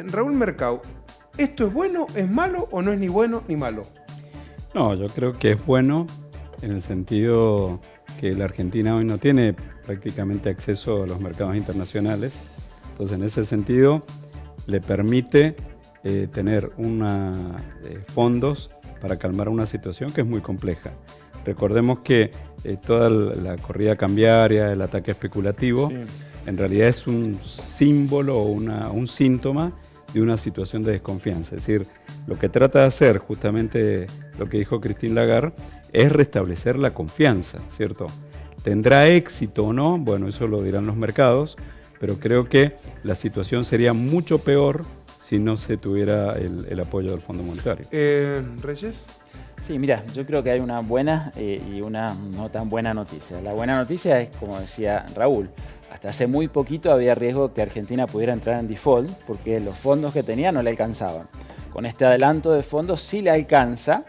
Raúl Mercado, ¿esto es bueno, es malo o no es ni bueno ni malo? No, yo creo que es bueno en el sentido que la Argentina hoy no tiene prácticamente acceso a los mercados internacionales. Entonces, en ese sentido, le permite tener fondos para calmar una situación que es muy compleja. Recordemos que toda la corrida cambiaria, el ataque especulativo, sí, en realidad es un símbolo o un síntoma de una situación de desconfianza. Es decir, lo que trata de hacer, justamente lo que dijo Christine Lagarde, es restablecer la confianza, ¿cierto? ¿Tendrá éxito o no? Bueno, eso lo dirán los mercados, pero creo que la situación sería mucho peor si no se tuviera el apoyo del Fondo Monetario. ¿Reyes? Sí, mira, yo creo que hay una buena y una no tan buena noticia. La buena noticia es, como decía Raúl, hasta hace muy poquito había riesgo que Argentina pudiera entrar en default porque los fondos que tenía no le alcanzaban. Con este adelanto de fondos sí le alcanza,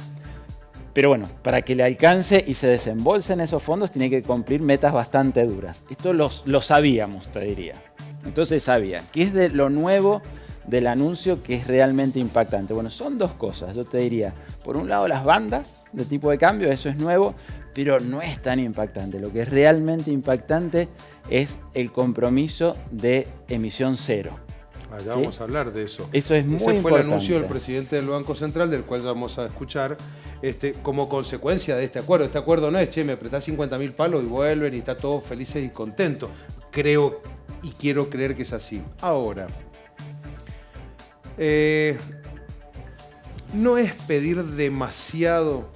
pero bueno, para que le alcance y se desembolsen esos fondos tiene que cumplir metas bastante duras. Esto lo sabíamos, te diría. Entonces sabía, ¿qué es de lo nuevo del anuncio que es realmente impactante? Bueno, son dos cosas, yo te diría. Por un lado, las bandas de tipo de cambio, eso es nuevo, pero no es tan impactante. Lo que es realmente impactante es el compromiso de emisión cero. Ya ¿sí? Vamos a hablar de eso. Eso es muy importante. Ese fue el anuncio del presidente del Banco Central, del cual vamos a escuchar como consecuencia de este acuerdo. Este acuerdo no es, che, me prestás 50.000 palos y vuelven y está todos felices y contentos. Creo y quiero creer que es así. Ahora, no es pedir demasiado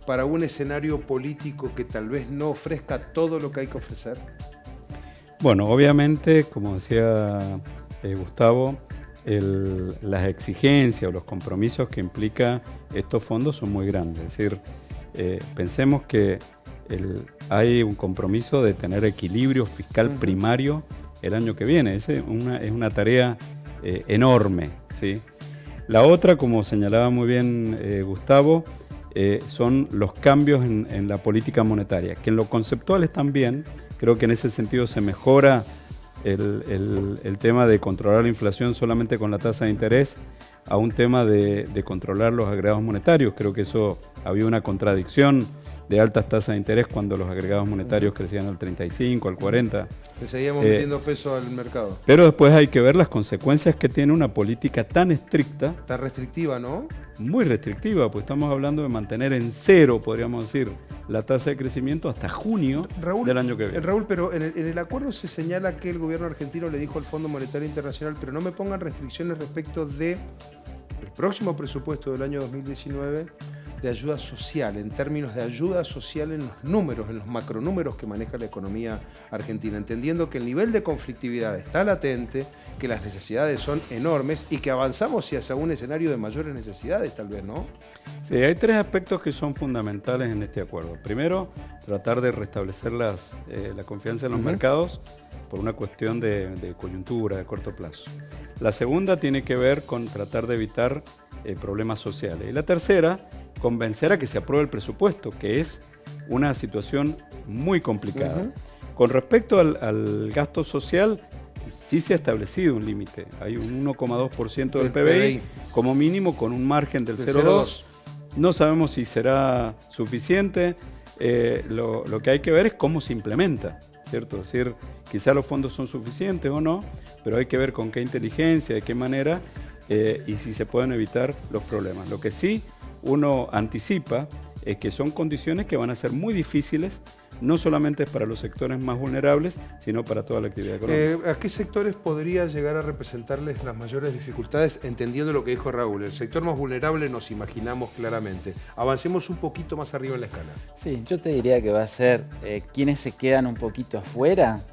para un escenario político que tal vez no ofrezca todo lo que hay que ofrecer. Bueno, obviamente, como decía Gustavo, las exigencias o los compromisos que implica estos fondos son muy grandes. Es decir, pensemos que hay un compromiso de tener equilibrio fiscal primario el año que viene. Es una tarea enorme, ¿sí? La otra, como señalaba muy bien Gustavo, son los cambios en la política monetaria, que en lo conceptual están bien. Creo que en ese sentido se mejora el tema de controlar la inflación solamente con la tasa de interés a un tema de controlar los agregados monetarios. Creo que eso había una contradicción de altas tasas de interés cuando los agregados monetarios crecían al 35, al 40. Le seguíamos metiendo peso al mercado. Pero después hay que ver las consecuencias que tiene una política tan estricta. Tan restrictiva, ¿no? Muy restrictiva, pues estamos hablando de mantener en cero, podríamos decir, la tasa de crecimiento hasta junio del año que viene. Raúl, pero en el acuerdo se señala que el gobierno argentino le dijo al Fondo Monetario Internacional, pero no me pongan restricciones respecto del próximo presupuesto del año 2019 de ayuda social, en términos de ayuda social en los números, en los macronúmeros que maneja la economía argentina, entendiendo que el nivel de conflictividad está latente, que las necesidades son enormes y que avanzamos hacia un escenario de mayores necesidades, tal vez, ¿no? Sí, hay tres aspectos que son fundamentales en este acuerdo. Primero, tratar de restablecer la confianza en los mercados por una cuestión de coyuntura, de corto plazo. La segunda tiene que ver con tratar de evitar problemas sociales. Y la tercera, convencer a que se apruebe el presupuesto, que es una situación muy complicada. Con respecto al gasto social, sí se ha establecido un límite. Hay un 1,2% del PBI, como mínimo, con un margen del 0,2%. No sabemos si será suficiente. Lo que hay que ver es cómo se implementa, ¿cierto? Es decir, quizá los fondos son suficientes o no, pero hay que ver con qué inteligencia, de qué manera, y si se pueden evitar los problemas. Lo que sí uno anticipa es que son condiciones que van a ser muy difíciles, no solamente para los sectores más vulnerables, sino para toda la actividad económica. ¿A qué sectores podría llegar a representarles las mayores dificultades, entendiendo lo que dijo Raúl? El sector más vulnerable nos imaginamos claramente. Avancemos un poquito más arriba en la escala. Sí, yo te diría que va a ser quienes se quedan un poquito afuera,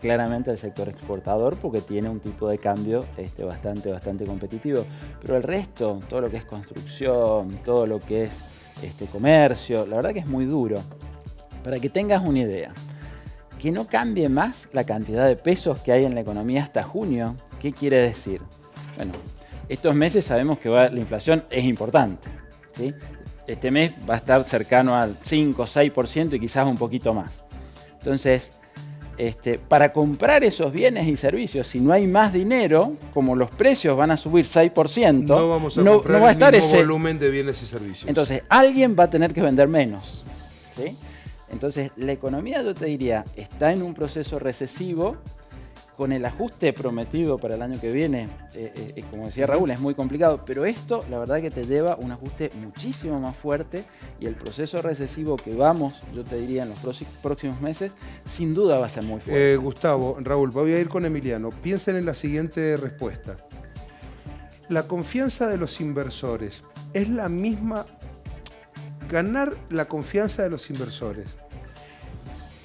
claramente el sector exportador, porque tiene un tipo de cambio bastante competitivo. Pero el resto, todo lo que es construcción, todo lo que es comercio, la verdad que es muy duro. Para que tengas una idea, que no cambie más la cantidad de pesos que hay en la economía hasta junio, ¿qué quiere decir? Bueno, estos meses sabemos que la inflación es importante, ¿sí? Este mes va a estar cercano al 5 o 6% y quizás un poquito más. Entonces, para comprar esos bienes y servicios, si no hay más dinero, como los precios van a subir 6%, no vamos a no comprar va a estar el mismo ese volumen de bienes y servicios. Entonces, alguien va a tener que vender menos, ¿sí? Entonces, la economía, yo te diría, está en un proceso recesivo. Con el ajuste prometido para el año que viene, como decía Raúl, es muy complicado, pero esto la verdad que te lleva a un ajuste muchísimo más fuerte y el proceso recesivo que vamos, yo te diría, en los próximos meses, sin duda va a ser muy fuerte. Gustavo, Raúl, voy a ir con Emiliano. Piensen en la siguiente respuesta. La confianza de los inversores es la misma. Ganar la confianza de los inversores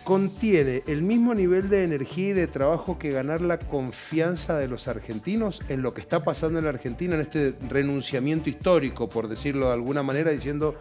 contiene el mismo nivel de energía y de trabajo que ganar la confianza de los argentinos en lo que está pasando en la Argentina, en este renunciamiento histórico, por decirlo de alguna manera, diciendo,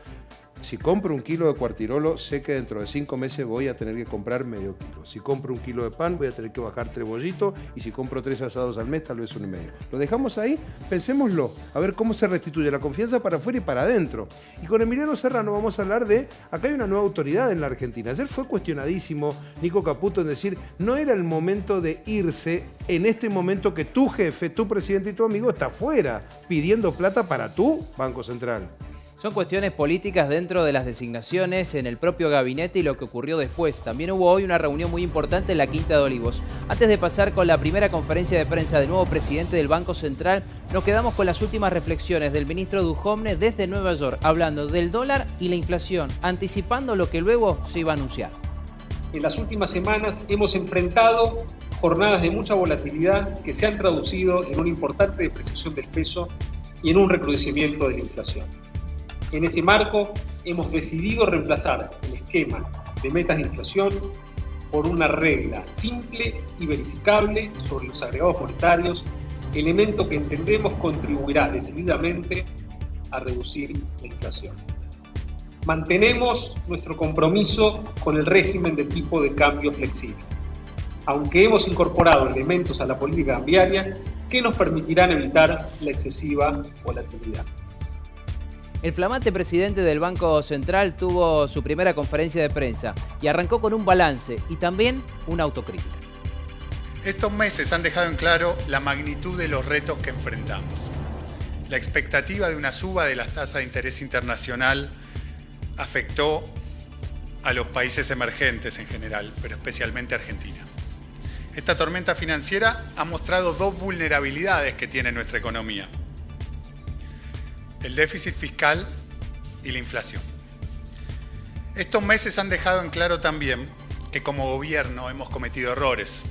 si compro 1 kilo de cuartirolo, sé que dentro de 5 meses voy a tener que comprar medio kilo. Si compro 1 kilo de pan, voy a tener que bajar 3 bollitos, y si compro 3 asados al mes, tal vez 1,5. Lo dejamos ahí, pensémoslo, a ver cómo se restituye la confianza para afuera y para adentro. Y con Emiliano Serrano vamos a hablar de, acá hay una nueva autoridad en la Argentina. Ayer fue cuestionadísimo Nico Caputo en decir, no era el momento de irse en este momento que tu jefe, tu presidente y tu amigo está afuera, pidiendo plata para tu Banco Central. Son cuestiones políticas dentro de las designaciones en el propio gabinete y lo que ocurrió después. También hubo hoy una reunión muy importante en la Quinta de Olivos. Antes de pasar con la primera conferencia de prensa del nuevo presidente del Banco Central, nos quedamos con las últimas reflexiones del ministro Dujovne desde Nueva York, hablando del dólar y la inflación, anticipando lo que luego se iba a anunciar. En las últimas semanas hemos enfrentado jornadas de mucha volatilidad que se han traducido en una importante depreciación del peso y en un recrudecimiento de la inflación. En ese marco, hemos decidido reemplazar el esquema de metas de inflación por una regla simple y verificable sobre los agregados monetarios, elemento que entendemos contribuirá decididamente a reducir la inflación. Mantenemos nuestro compromiso con el régimen de tipo de cambio flexible, aunque hemos incorporado elementos a la política cambiaria que nos permitirán evitar la excesiva volatilidad. El flamante presidente del Banco Central tuvo su primera conferencia de prensa y arrancó con un balance y también una autocrítica. Estos meses han dejado en claro la magnitud de los retos que enfrentamos. La expectativa de una suba de las tasas de interés internacional afectó a los países emergentes en general, pero especialmente a Argentina. Esta tormenta financiera ha mostrado 2 vulnerabilidades que tiene nuestra economía: el déficit fiscal y la inflación. Estos meses han dejado en claro también que como gobierno hemos cometido errores.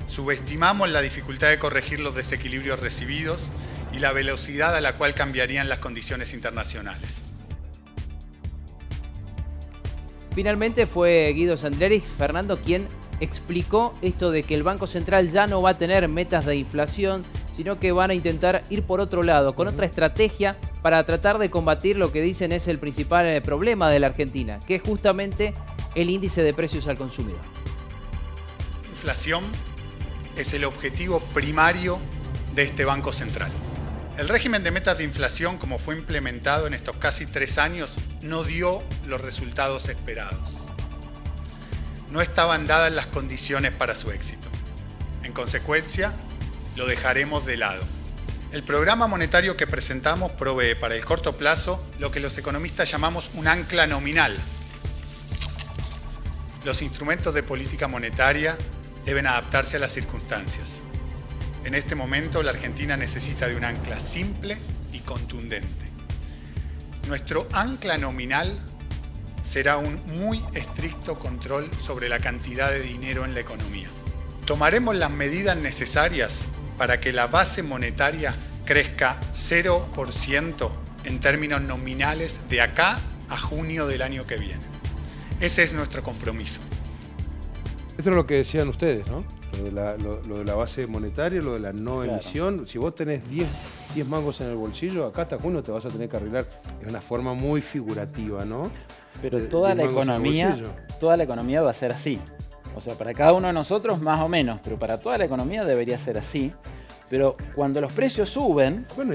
Subestimamos la dificultad de corregir los desequilibrios recibidos y la velocidad a la cual cambiarían las condiciones internacionales. Finalmente fue Guido Sandlerich, Fernando, quien explicó esto de que el Banco Central ya no va a tener metas de inflación, sino que van a intentar ir por otro lado, con otra estrategia para tratar de combatir lo que dicen es el principal problema de la Argentina, que es justamente el índice de precios al consumidor. Inflación es el objetivo primario de este Banco Central. El régimen de metas de inflación, como fue implementado en estos casi 3 años, no dio los resultados esperados. No estaban dadas las condiciones para su éxito. En consecuencia, lo dejaremos de lado. El programa monetario que presentamos provee para el corto plazo lo que los economistas llamamos un ancla nominal. Los instrumentos de política monetaria deben adaptarse a las circunstancias. En este momento, la Argentina necesita de un ancla simple y contundente. Nuestro ancla nominal será un muy estricto control sobre la cantidad de dinero en la economía. Tomaremos las medidas necesarias para que la base monetaria crezca 0% en términos nominales de acá a junio del año que viene. Ese es nuestro compromiso. Esto es lo que decían ustedes, ¿no? Lo de la base monetaria, lo de la no emisión. Si vos tenés 10 mangos en el bolsillo, acá hasta junio te vas a tener que arreglar. Es una forma muy figurativa, ¿no? Pero toda la economía va a ser así. O sea, para cada uno de nosotros más o menos, pero para toda la economía debería ser así. Pero cuando los precios suben, bueno,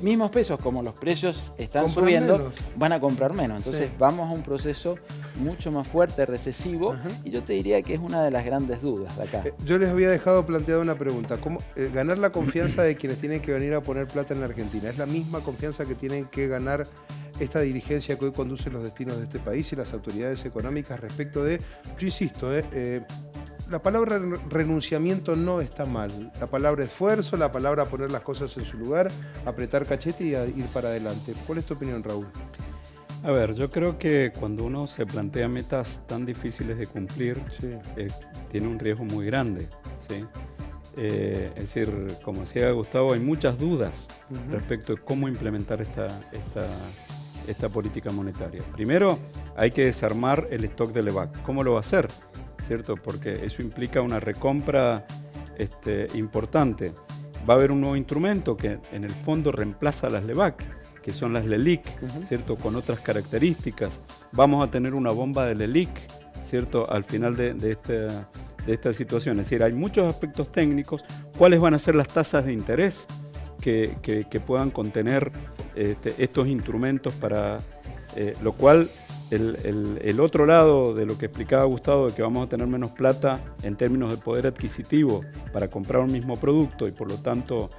mismos pesos, como los precios están Compran subiendo, menos. van a comprar menos. Entonces Sí. vamos a un proceso mucho más fuerte, recesivo, y yo te diría que es una de las grandes dudas de acá. Yo les había dejado planteada una pregunta. ¿Cómo ganar la confianza de quienes tienen que venir a poner plata en la Argentina? ¿Es la misma confianza que tienen que ganar esta dirigencia que hoy conduce los destinos de este país y las autoridades económicas respecto de, yo insisto, la palabra renunciamiento no está mal. La palabra esfuerzo, la palabra poner las cosas en su lugar, apretar cachete y ir para adelante. ¿Cuál es tu opinión, Raúl? A ver, yo creo que cuando uno se plantea metas tan difíciles de cumplir, Sí. tiene un riesgo muy grande, ¿sí? Es decir, decía decía Gustavo, hay muchas dudas respecto de cómo implementar esta política monetaria. Primero, hay que desarmar el stock del LEVAC. ¿Cómo lo va a hacer? ¿Cierto? Porque eso implica una recompra importante. Va a haber un nuevo instrumento que en el fondo reemplaza a las LEVAC, que son las LELIC, ¿cierto? Con otras características. Vamos a tener una bomba de LELIC, ¿cierto? Al final de esta situación. Es decir, hay muchos aspectos técnicos. ¿Cuáles van a ser las tasas de interés que puedan contener estos instrumentos para lo cual el otro lado de lo que explicaba Gustavo, de que vamos a tener menos plata en términos de poder adquisitivo para comprar un mismo producto y por lo tanto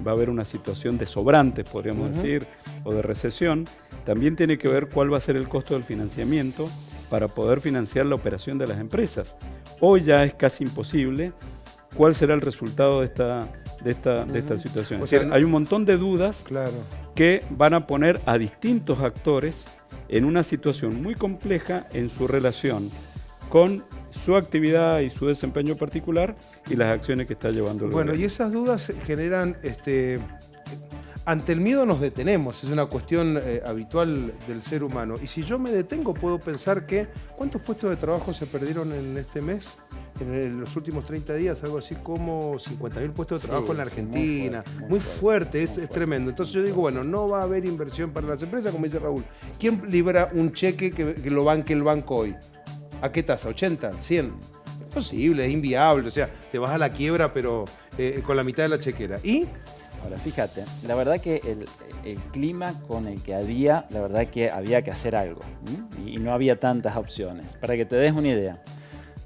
va a haber una situación de sobrantes, podríamos decir, o de recesión, también tiene que ver cuál va a ser el costo del financiamiento para poder financiar la operación de las empresas. Hoy ya es casi imposible. ¿Cuál será el resultado de esta situación? Es decir, hay un montón de dudas que van a poner a distintos actores en una situación muy compleja en su relación con su actividad y su desempeño particular y las acciones que está llevando el gobierno. Y esas dudas generan, ante el miedo nos detenemos, es una cuestión habitual del ser humano. Y si yo me detengo, puedo pensar que, ¿cuántos puestos de trabajo se perdieron en este mes? En los últimos 30 días, algo así como 50.000 puestos de trabajo en la Argentina. Muy fuerte, es tremendo. Entonces yo digo, bueno, no va a haber inversión para las empresas, como dice Raúl. ¿Quién libera un cheque que lo banque el banco hoy? ¿A qué tasa? ¿80? ¿100? Imposible, es inviable. O sea, te vas a la quiebra, pero con la mitad de la chequera. ¿Y? Ahora, fíjate, la verdad que el clima con el que había, la verdad que había que hacer algo. Y no había tantas opciones. Para que te des una idea.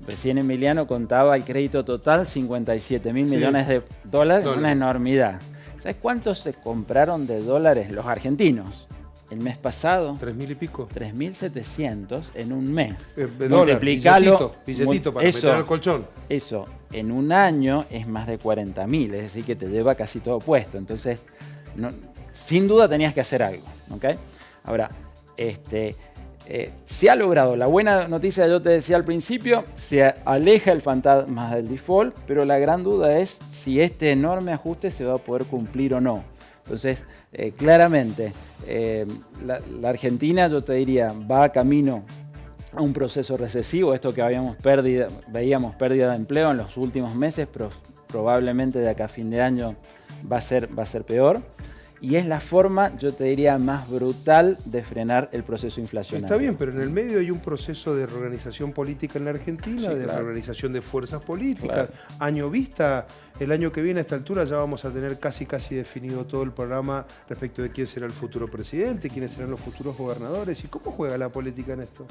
Recién Emiliano contaba el crédito total, 57.000 millones de dólares, una enormidad. ¿Sabes cuántos se compraron de dólares los argentinos? El mes pasado, 3.000 y pico. 3.700 en un mes. Multiplicalo. Billetito para meter al colchón. Eso, en un año es más de 40.000, es decir, que te lleva casi todo puesto. Entonces, sin duda tenías que hacer algo, ¿ok? Ahora, se ha logrado. La buena noticia, yo te decía al principio, se aleja el fantasma del default, pero la gran duda es si este enorme ajuste se va a poder cumplir o no. Entonces, claramente, la Argentina, yo te diría, va camino a un proceso recesivo. Esto que veíamos pérdida de empleo en los últimos meses, pero probablemente de acá a fin de año va a ser peor. Y es la forma, yo te diría, más brutal de frenar el proceso inflacionario. Está bien, pero en el medio hay un proceso de reorganización política en la Argentina, reorganización de fuerzas políticas. Año vista, el año que viene a esta altura ya vamos a tener casi definido todo el programa respecto de quién será el futuro presidente, quiénes serán los futuros gobernadores y cómo juega la política en esto.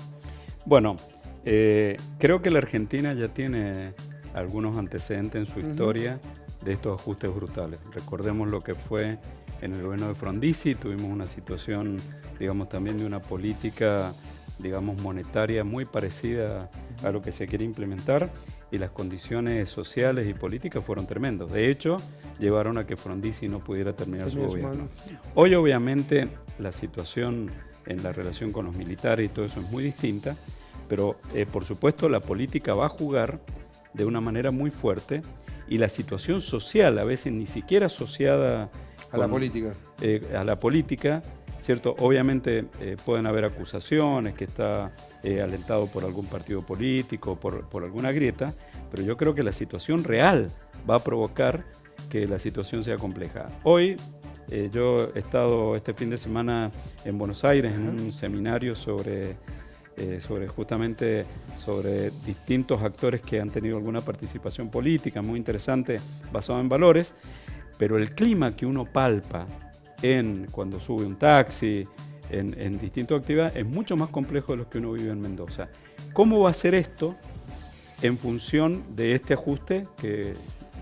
Bueno, creo que la Argentina ya tiene algunos antecedentes en su historia de estos ajustes brutales. Recordemos lo que fue en el gobierno de Frondizi, tuvimos una situación, digamos, también de una política, digamos, monetaria muy parecida a lo que se quiere implementar y las condiciones sociales y políticas fueron tremendas. De hecho, llevaron a que Frondizi no pudiera terminar su gobierno. Hoy, obviamente, la situación en la relación con los militares y todo eso es muy distinta, pero, por supuesto, la política va a jugar de una manera muy fuerte y la situación social, a veces ni siquiera asociada a la política. A la política, ¿cierto? Obviamente pueden haber acusaciones que está alentado por algún partido político, por alguna grieta, pero yo creo que la situación real va a provocar que la situación sea compleja. Hoy yo he estado este fin de semana en Buenos Aires en un seminario sobre distintos actores que han tenido alguna participación política muy interesante basado en valores, pero el clima que uno palpa cuando sube un taxi, en distintas actividades, es mucho más complejo de lo que uno vive en Mendoza. ¿Cómo va a ser esto en función de este ajuste, que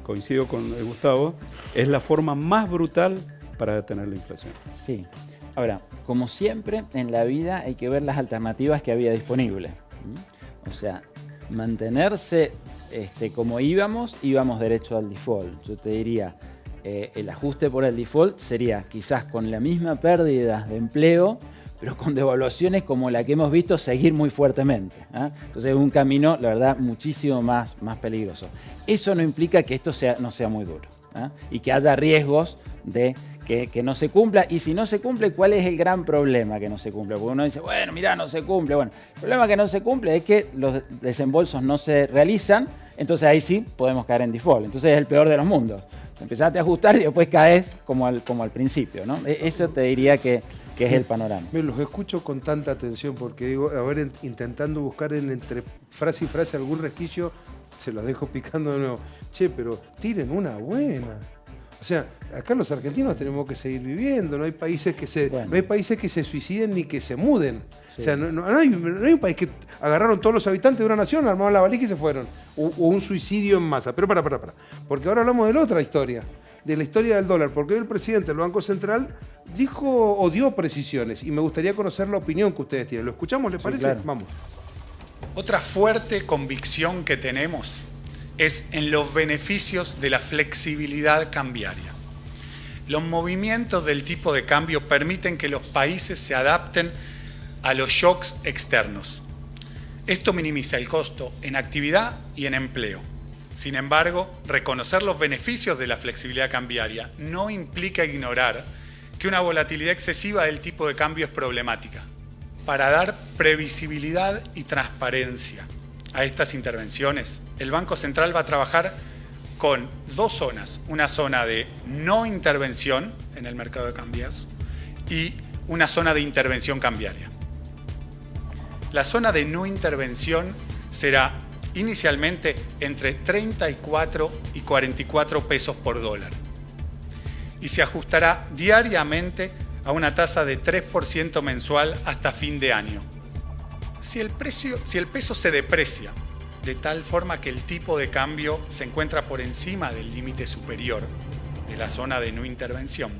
coincido con Gustavo, es la forma más brutal para detener la inflación? Sí. Ahora, como siempre en la vida hay que ver las alternativas que había disponibles. O sea, mantenerse como íbamos derecho al default. Yo te diría, el ajuste por el default sería quizás con la misma pérdida de empleo, pero con devaluaciones como la que hemos visto seguir muy fuertemente. Entonces es un camino, la verdad, muchísimo más peligroso. Eso no implica que esto no sea muy duro y que haya riesgos de que no se cumpla. Y si no se cumple, ¿cuál es el gran problema que no se cumple? Porque uno dice, bueno, mirá, no se cumple. Bueno, el problema que no se cumple es que los desembolsos no se realizan, entonces ahí sí podemos caer en default. Entonces es el peor de los mundos. Empezaste a ajustar y después caes como al principio, ¿no? Eso te diría que es el panorama. Me los escucho con tanta atención porque digo, a ver, intentando buscar entre frase y frase algún resquicio, se los dejo picando de nuevo. Che, pero tiren una buena. O sea, acá los argentinos tenemos que seguir viviendo, no hay países que se suiciden ni que se muden. Sí. O sea, no hay un país que agarraron todos los habitantes de una nación, armaron la valija y se fueron. O un suicidio en masa. Pero para. Porque ahora hablamos de la otra historia, de la historia del dólar. Porque hoy el presidente del Banco Central dijo o dio precisiones y me gustaría conocer la opinión que ustedes tienen. ¿Lo escuchamos, les parece? Claro. Vamos. Otra fuerte convicción que tenemos es en los beneficios de la flexibilidad cambiaria. Los movimientos del tipo de cambio permiten que los países se adapten a los shocks externos. Esto minimiza el costo en actividad y en empleo. Sin embargo, reconocer los beneficios de la flexibilidad cambiaria no implica ignorar que una volatilidad excesiva del tipo de cambio es problemática. Para dar previsibilidad y transparencia a estas intervenciones, el Banco Central va a trabajar con dos zonas, una zona de no intervención en el mercado de cambios y una zona de intervención cambiaria. La zona de no intervención será inicialmente entre 34 y 44 pesos por dólar y se ajustará diariamente a una tasa de 3% mensual hasta fin de año. Si el peso se deprecia de tal forma que el tipo de cambio se encuentra por encima del límite superior de la zona de no intervención,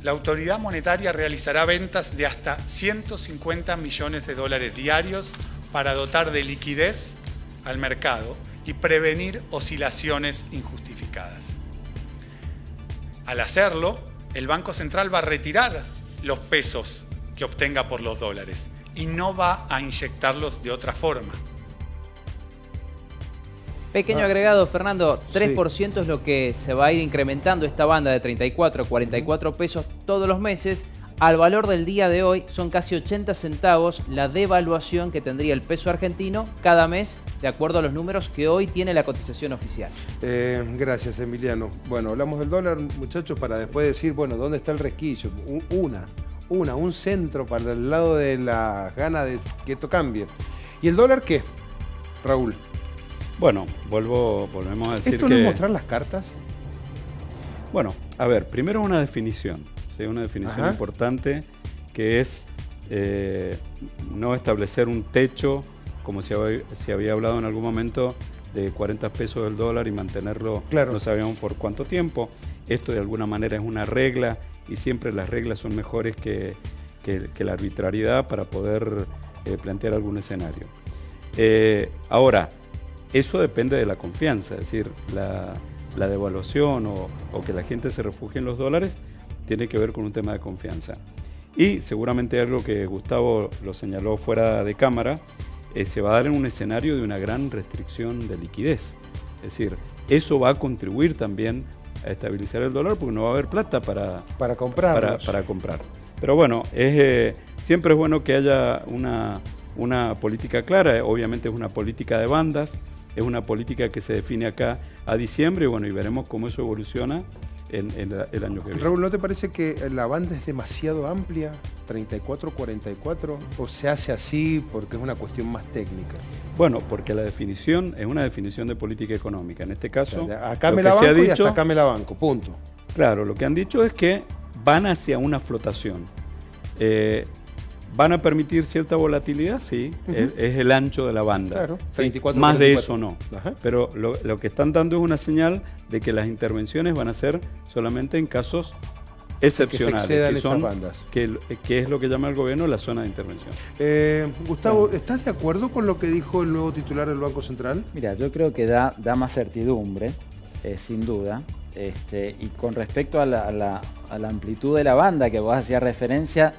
la autoridad monetaria realizará ventas de hasta 150 millones de dólares diarios para dotar de liquidez al mercado y prevenir oscilaciones injustificadas. Al hacerlo, el Banco Central va a retirar los pesos que obtenga por los dólares y no va a inyectarlos de otra forma. Pequeño agregado, Fernando, 3% es lo que se va a ir incrementando esta banda de 34 a 44 pesos todos los meses. Al valor del día de hoy son casi 80 centavos la devaluación que tendría el peso argentino cada mes, de acuerdo a los números que hoy tiene la cotización oficial. Gracias, Emiliano. Bueno, hablamos del dólar, muchachos, para después decir, bueno, ¿dónde está el resquicio? Un centro para el lado de las ganas de que esto cambie. ¿Y el dólar qué, Raúl? Bueno, volvemos a decir ¿Esto no es mostrar las cartas? Bueno, a ver, primero una definición, ¿sí? Una definición importante que es no establecer un techo, como se había hablado en algún momento, de 40 pesos del dólar y mantenerlo, claro. No sabíamos por cuánto tiempo. Esto de alguna manera es una regla y siempre las reglas son mejores que la arbitrariedad para poder plantear algún escenario. Ahora, eso depende de la confianza, es decir, la devaluación o que la gente se refugie en los dólares tiene que ver con un tema de confianza. Y seguramente algo que Gustavo lo señaló fuera de cámara, se va a dar en un escenario de una gran restricción de liquidez. Es decir, eso va a contribuir también a estabilizar el dólar porque no va a haber plata para comprar. Pero bueno, siempre es bueno que haya una política clara. Obviamente es una política de bandas, es una política que se define acá a diciembre y bueno, y veremos cómo eso evoluciona en el año que viene. Raúl, ¿no te parece que la banda es demasiado amplia, 34-44, o se hace así porque es una cuestión más técnica? Bueno, porque la definición es una definición de política económica. En este caso, o sea, acá me la banco y hasta acá me la banco, punto. Claro, lo que han dicho es que van hacia una flotación. ¿Van a permitir cierta volatilidad? Sí, es el ancho de la banda. Claro, ¿sí? 24, Más 44. de eso no. Ajá. Pero lo que están dando es una señal de que las intervenciones van a ser solamente en casos excepcionales. Que se excedan que esas son, bandas. que es lo que llama el gobierno la zona de intervención. Gustavo, ¿estás de acuerdo con lo que dijo el nuevo titular del Banco Central? Mira, yo creo que da más certidumbre, sin duda. Y con respecto a la amplitud de la banda que vos hacías referencia,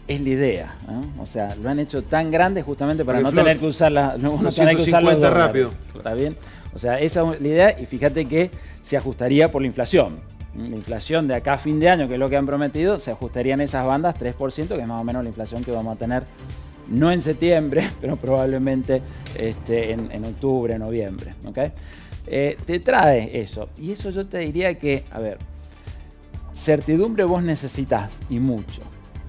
es la idea, ¿no? O sea, lo han hecho tan grande justamente para no tener que usar los dólares. rápido. ¿Está bien? O sea, esa es la idea, y fíjate que se ajustaría por la inflación. La inflación de acá a fin de año, que es lo que han prometido, se ajustarían esas bandas 3%, que es más o menos la inflación que vamos a tener, no en septiembre, pero probablemente en octubre, noviembre. ¿Okay? Te trae eso. Y eso yo te diría que, a ver, certidumbre vos necesitas, y mucho.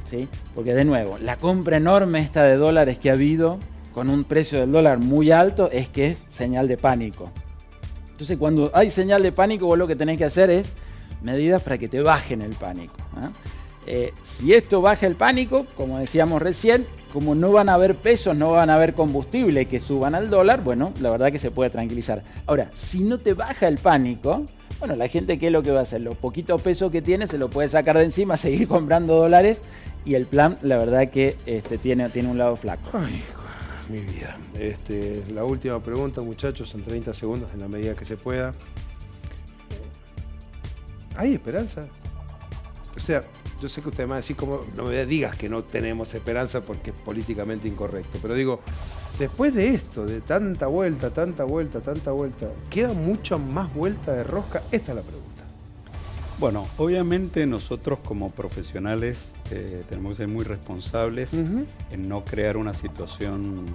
¿Sí? Porque de nuevo, la compra enorme esta de dólares que ha habido con un precio del dólar muy alto es que es señal de pánico. Entonces, cuando hay señal de pánico, vos lo que tenés que hacer es medidas para que te bajen el pánico. Si esto baja el pánico, como decíamos recién, como no van a haber pesos, no van a haber combustible que suban al dólar, bueno, la verdad que se puede tranquilizar. Ahora, si no te baja el pánico, bueno, la gente, ¿qué es lo que va a hacer? Los poquitos pesos que tiene se lo puede sacar de encima, seguir comprando dólares, y el plan, la verdad que tiene un lado flaco. Ay, mi vida. La última pregunta, muchachos, en 30 segundos, en la medida que se pueda. ¿Hay esperanza? O sea, yo sé que usted me va a decir, como no me digas que no tenemos esperanza porque es políticamente incorrecto, pero digo, después de esto, de tanta vuelta, ¿queda mucha más vuelta de rosca? Esta es la pregunta. Bueno, obviamente nosotros como profesionales tenemos que ser muy responsables en no crear una situación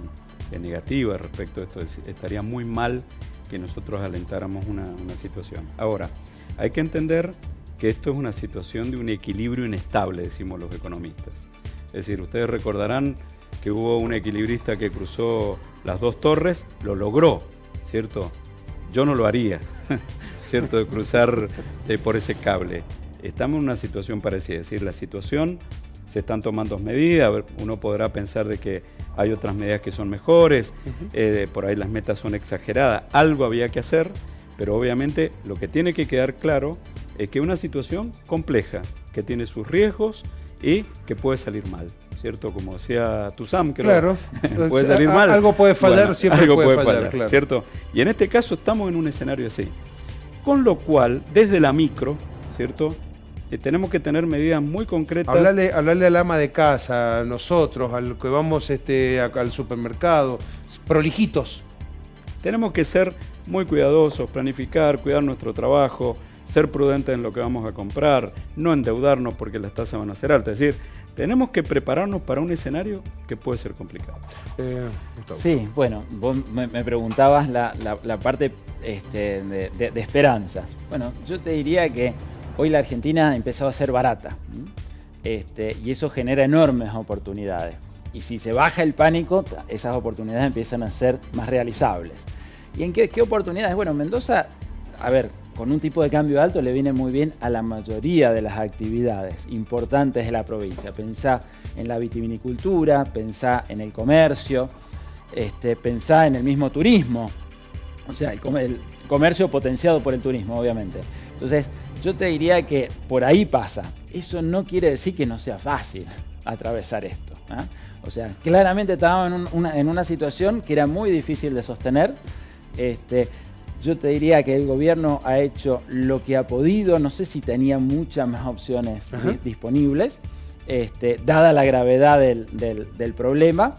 negativa respecto a esto. Estaría muy mal que nosotros alentáramos una situación. Ahora, hay que entender que esto es una situación de un equilibrio inestable, decimos los economistas. Es decir, ustedes recordarán que hubo un equilibrista que cruzó las dos torres, lo logró, ¿cierto? Yo no lo haría, ¿cierto? De cruzar por ese cable. Estamos en una situación parecida, es decir, la situación, se están tomando medidas, uno podrá pensar de que hay otras medidas que son mejores, por ahí las metas son exageradas, algo había que hacer, pero obviamente lo que tiene que quedar claro es que es una situación compleja, que tiene sus riesgos y que puede salir mal, ¿cierto? Como decía Tuzam, que claro, puede salir mal. Algo puede fallar, bueno, siempre algo puede fallar, claro. ¿Cierto? Y en este caso estamos en un escenario así. Con lo cual, desde la micro, ¿cierto? Tenemos que tener medidas muy concretas. Hablarle al ama de casa, a nosotros, al que vamos al supermercado, prolijitos. Tenemos que ser muy cuidadosos, planificar, cuidar nuestro trabajo, ser prudentes en lo que vamos a comprar, no endeudarnos porque las tasas van a ser altas. Es decir, tenemos que prepararnos para un escenario que puede ser complicado. Sí, bueno, vos me preguntabas la parte de esperanza. Bueno, yo te diría que hoy la Argentina ha empezado a ser barata, y eso genera enormes oportunidades. Y si se baja el pánico, esas oportunidades empiezan a ser más realizables. ¿Y en qué oportunidades? Bueno, Mendoza, a ver, con un tipo de cambio alto le viene muy bien a la mayoría de las actividades importantes de la provincia. Pensá en la vitivinicultura, pensá en el comercio, pensá en el mismo turismo. O sea, el comercio potenciado por el turismo, obviamente. Entonces, yo te diría que por ahí pasa. Eso no quiere decir que no sea fácil atravesar esto, ¿eh? O sea, claramente estábamos en una situación que era muy difícil de sostener. Yo te diría que el gobierno ha hecho lo que ha podido, no sé si tenía muchas más opciones disponibles, dada la gravedad del problema,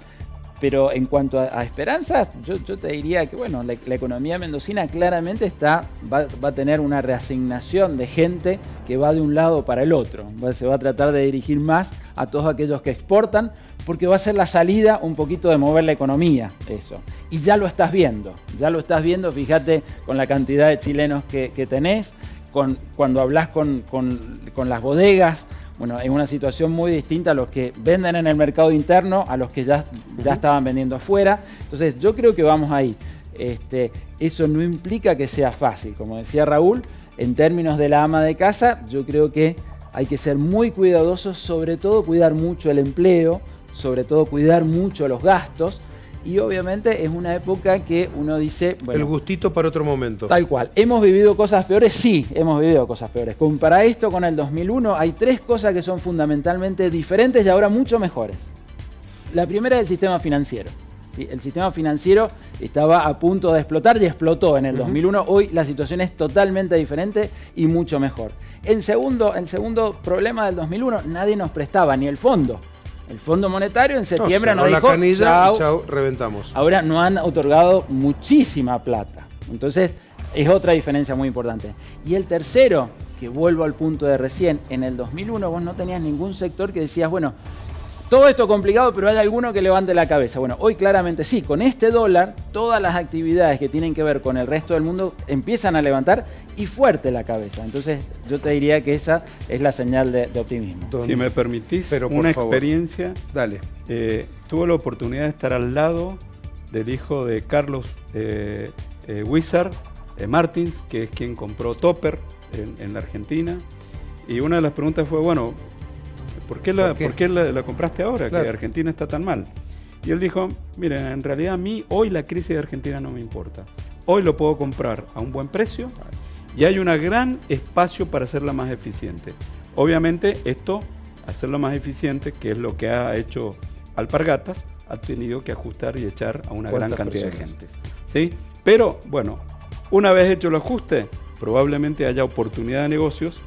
pero en cuanto a esperanza, yo te diría que bueno, la economía mendocina claramente va a tener una reasignación de gente que va de un lado para el otro. Se va a tratar de dirigir más a todos aquellos que exportan, porque va a ser la salida un poquito de mover la economía, eso. Y ya lo estás viendo, fíjate con la cantidad de chilenos que tenés, cuando hablas con las bodegas. Bueno, es una situación muy distinta a los que venden en el mercado interno, a los que ya estaban vendiendo afuera. Entonces, yo creo que vamos ahí. Eso no implica que sea fácil. Como decía Raúl, en términos de la ama de casa, yo creo que hay que ser muy cuidadosos, sobre todo cuidar mucho el empleo, sobre todo cuidar mucho los gastos. Y obviamente es una época que uno dice... Bueno, el gustito para otro momento. Tal cual. ¿Hemos vivido cosas peores? Sí, hemos vivido cosas peores. Para esto, con el 2001, hay 3 cosas que son fundamentalmente diferentes y ahora mucho mejores. La primera es el sistema financiero. ¿Sí? El sistema financiero estaba a punto de explotar y explotó en el 2001. Hoy la situación es totalmente diferente y mucho mejor. El segundo problema del 2001, nadie nos prestaba, ni el fondo. El Fondo Monetario en septiembre nos dijo, chau, reventamos. Ahora nos han otorgado muchísima plata. Entonces, es otra diferencia muy importante. Y el tercero, que vuelvo al punto de recién, en el 2001 vos no tenías ningún sector que decías, bueno, todo esto complicado, pero hay alguno que levante la cabeza. Bueno, hoy claramente sí, con este dólar, todas las actividades que tienen que ver con el resto del mundo empiezan a levantar y fuerte la cabeza. Entonces, yo te diría que esa es la señal de optimismo. Si me permitís, una experiencia. Dale. Tuve la oportunidad de estar al lado del hijo de Carlos Wizard Martins, que es quien compró Topper en la Argentina. Y una de las preguntas fue, bueno, ¿por qué la compraste ahora? Claro. Que Argentina está tan mal. Y él dijo, miren, en realidad a mí hoy la crisis de Argentina no me importa. Hoy lo puedo comprar a un buen precio y hay un gran espacio para hacerla más eficiente. Obviamente esto, hacerlo más eficiente, que es lo que ha hecho Alpargatas, ha tenido que ajustar y echar a una gran cantidad de gente. ¿Sí? Pero bueno, una vez hecho el ajuste, probablemente haya oportunidad de negocios,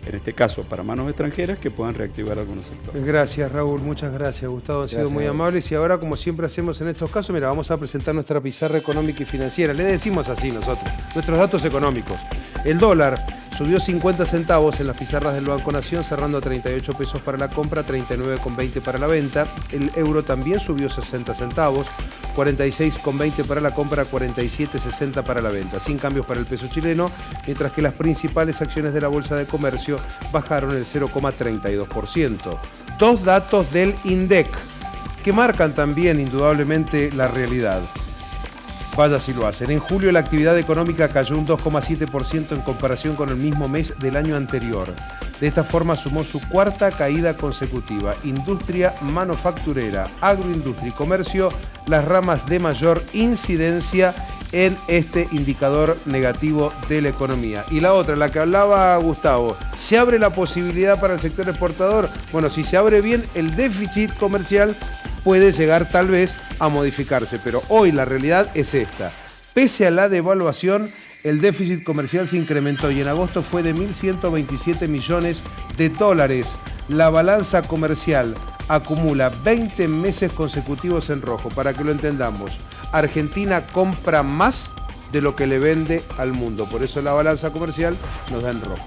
en este caso para manos extranjeras, que puedan reactivar algunos sectores. Gracias, Raúl, muchas gracias, Gustavo, han sido muy amables. Y ahora, como siempre hacemos en estos casos, mira, vamos a presentar nuestra pizarra económica y financiera. Le decimos así nosotros, nuestros datos económicos. El dólar subió 50 centavos en las pizarras del Banco Nación, cerrando a 38 pesos para la compra, 39,20 para la venta. El euro también subió 60 centavos, 46,20 para la compra, 47,60 para la venta, sin cambios para el peso chileno, mientras que las principales acciones de la Bolsa de Comercio bajaron el 0,32%. Dos datos del INDEC que marcan también indudablemente la realidad. Vaya si lo hacen. En julio la actividad económica cayó un 2,7% en comparación con el mismo mes del año anterior. De esta forma sumó su cuarta caída consecutiva. Industria manufacturera, agroindustria y comercio, las ramas de mayor incidencia en este indicador negativo de la economía. Y la otra, la que hablaba Gustavo, ¿se abre la posibilidad para el sector exportador? Bueno, si se abre bien, el déficit comercial puede llegar tal vez a modificarse, pero hoy la realidad es esta. Pese a la devaluación, el déficit comercial se incrementó y en agosto fue de 1.127 millones de dólares. La balanza comercial acumula 20 meses consecutivos en rojo. Para que lo entendamos, Argentina compra más de lo que le vende al mundo. Por eso la balanza comercial nos da en rojo.